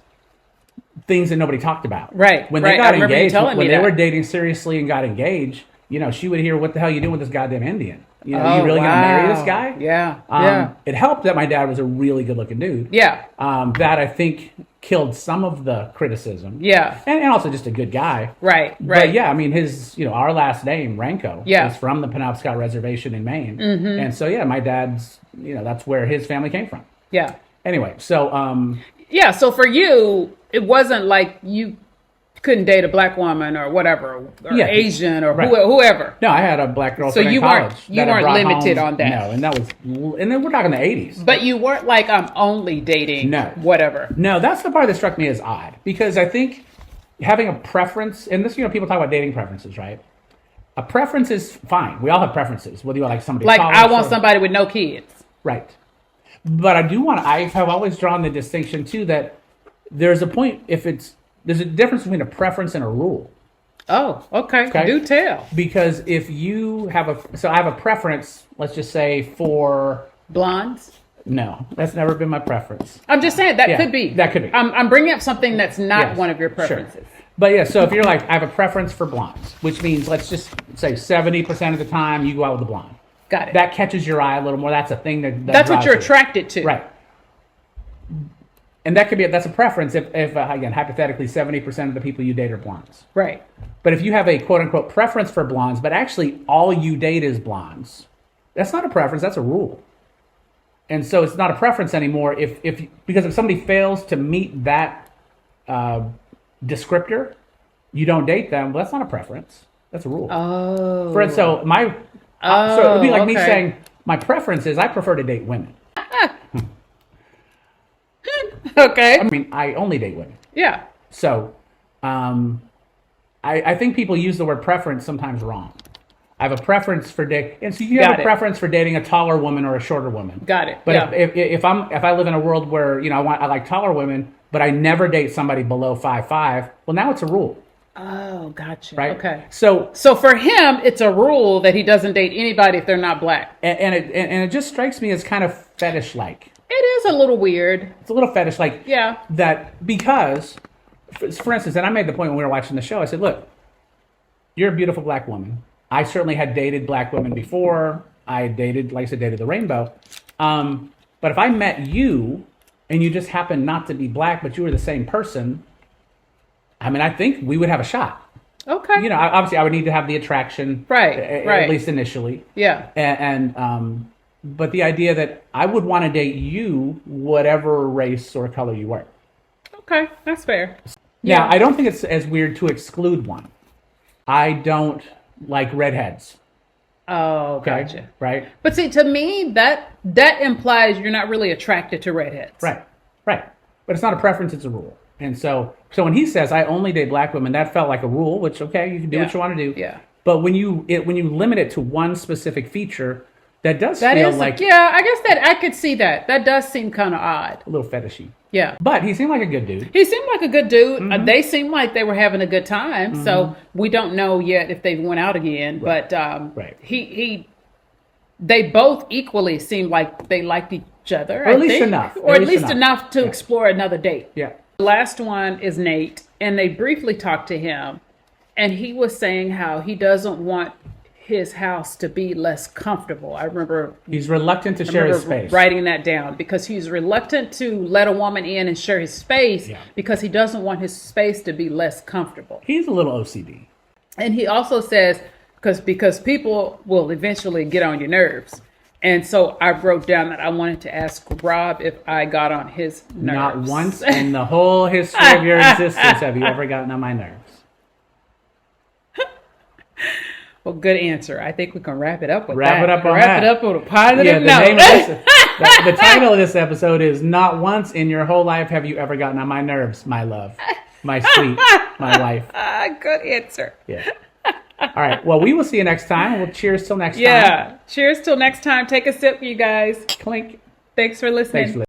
things that nobody talked about. Right. When they got engaged, when they that. were dating seriously and got engaged, she would hear, what the hell are you doing with this goddamn Indian? You really going to marry this guy? Yeah. It helped that my dad was a really good looking dude. Yeah. That I think killed some of the criticism. Yeah. And also just a good guy. Right. But yeah, I mean, his, our last name, Ranko, is from the Penobscot Reservation in Maine. Mm-hmm. And so, my dad's, that's where his family came from. Yeah. Anyway, so. So for you, it wasn't like you couldn't date a black woman or whatever, or Asian or whoever. No, I had a black girlfriend in college. You weren't limited on that. No, and then we're talking the 80s. But you weren't like, I'm only dating whatever. No, that's the part that struck me as odd. Because I think having a preference, and this, people talk about dating preferences, right? A preference is fine. We all have preferences. Whether you like somebody. Like, I want somebody with no kids. Right. But I have always drawn the distinction, too, that there's a point, there's a difference between a preference and a rule. Oh, okay. Do tell. Because if you have I have a preference, let's just say for blondes. No, that's never been my preference. I'm just saying that could be. That could be. I'm bringing up something that's not one of your preferences. Sure. But so if you're like, I have a preference for blondes, which means let's just say 70% of the time you go out with a blonde. Got it. That catches your eye a little more. That's a thing that's what you're attracted to. Right. And that's a preference if again, hypothetically, 70% of the people you date are blondes. Right. But if you have a quote-unquote preference for blondes, but actually all you date is blondes, that's not a preference, that's a rule. And so it's not a preference anymore because if somebody fails to meet that descriptor, you don't date them. Well, that's not a preference. That's a rule. Oh. So it would be like me saying, my preference is I prefer to date women. Okay. I mean, I only date women. Yeah. So, I think people use the word preference sometimes wrong. I have a preference for dating, and so you have a preference for dating a taller woman or a shorter woman. Got it. But if I live in a world where I like taller women, but I never date somebody below 5'5", well, now it's a rule. Oh, gotcha. Right? Okay. So for him, it's a rule that he doesn't date anybody if they're not black. and it just strikes me as kind of fetish-like. It is a little weird. It's a little fetish-like. Yeah. That because, for instance, and I made the point when we were watching the show, I said, look, you're a beautiful black woman. I certainly had dated black women before. I dated, like I said, dated the rainbow. But if I met you and you just happened not to be black, but you were the same person, I mean, I think we would have a shot. Okay. You know, obviously I would need to have the attraction. Right. At least initially. Yeah. But the idea that I would want to date you, whatever race or color you were. Okay. That's fair. Now, I don't think it's as weird to exclude one. I don't like redheads. Oh, Okay? gotcha. Right? But see, to me, that implies you're not really attracted to redheads. Right. But it's not a preference, it's a rule. And so when he says, I only date black women, that felt like a rule, which, okay, you can do what you want to do. Yeah. But when you limit it to one specific feature, that does feel like... Yeah, I guess that I could see that. That does seem kind of odd. a little fetishy. Yeah. But he seemed like a good dude. He seemed like a good dude. They seemed like they were having a good time. So we don't know yet if they went out again. Right. But they both equally seemed like they liked each other. Or at least enough. Or at least enough to explore another date. Yeah. The last one is Nate. And they briefly talked to him. And he was saying how he doesn't want his house to be less comfortable. I remember He's reluctant to share his space. writing that down because he's reluctant to let a woman in and share his space because he doesn't want his space to be less comfortable. He's a little OCD. And he also says because people will eventually get on your nerves. And so I wrote down that I wanted to ask Rob if I got on his nerves. Not once in the whole history of your existence have you ever gotten on my nerves. Well, good answer. I think we can wrap it up with Wrap that. it up on Wrap that. it up with a positive The note. name of this, the title of this episode is Not Once in Your Whole Life Have You Ever Gotten on My Nerves, My Love, My Sweet, My Wife. Good answer. Yeah. All right. Well, we will see you next time. Well, cheers till next time. Yeah. Cheers till next time. Take a sip, you guys. Clink. Thanks for listening. Thanks for listening.